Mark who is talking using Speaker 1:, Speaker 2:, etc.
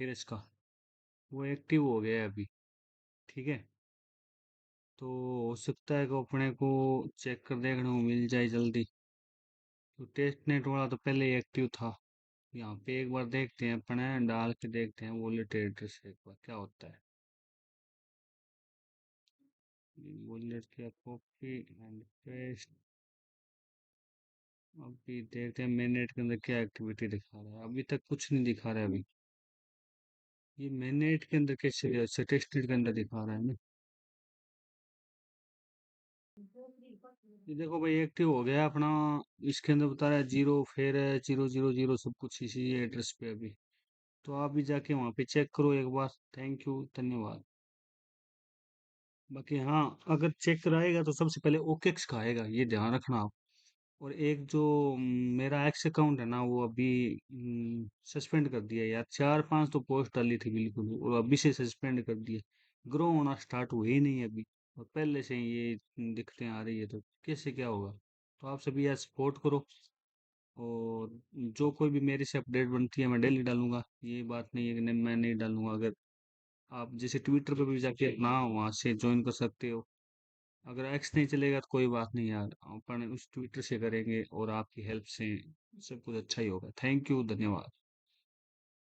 Speaker 1: फिर इसका वो एक्टिव हो गया है अभी। ठीक है। तो हो सकता है कि अपने को चेक कर देखने को मिल जाए जल्दी। तो टेस्ट नेट वाला तो पहले ही एक्टिव था। यहाँ पे एक बार देखते हैं, अपने डाल के देखते हैं वॉलेट एड्रेस एक बार क्या होता है। वॉलेट की कॉपी एंड पेस्ट। अभी देखते हैं मिनट के अंदर क्या एक्टिविटी दिखा रहा है। अभी तक कुछ नहीं दिखा रहा है अभी। ये मिनट के अंदर कैसे स्टेटिस्टिक के अंदर दिखा रहा है ना। ये देखो भाई एक्टिव हो गया अपना। इसके अंदर बता रहा है जीरो, फिर 000 सब कुछ इसी एड्रेस पे अभी। तो आप भी जाके वहाँ पे चेक करो एक बार। थैंक यू, धन्यवाद। बाकी हाँ, अगर चेक कराएगा तो सबसे पहले ओकेक्स का आएगा, ये ध्यान रखना आप। और एक जो मेरा एक्स अकाउंट है ना, वो अभी सस्पेंड कर दिया यार। 4-5 तो पोस्ट डाली थी बिल्कुल ही, और अभी से सस्पेंड कर दिया। ग्रो होना स्टार्ट हुए ही नहीं अभी, और पहले से ही ये दिक्कतें आ रही है, तो कैसे क्या होगा। तो आप सभी यार सपोर्ट करो। और जो कोई भी मेरे से अपडेट बनती है मैं डेली डालूंगा, ये बात नहीं है कि नहीं मैं नहीं डालूंगा। अगर आप जैसे ट्विटर पे भी जाके अपना वहां से ज्वाइन कर सकते हो। अगर एक्स नहीं चलेगा तो कोई बात नहीं यार, अपन उस ट्विटर से करेंगे और आपकी हेल्प से सब कुछ अच्छा ही होगा। थैंक यू, धन्यवाद।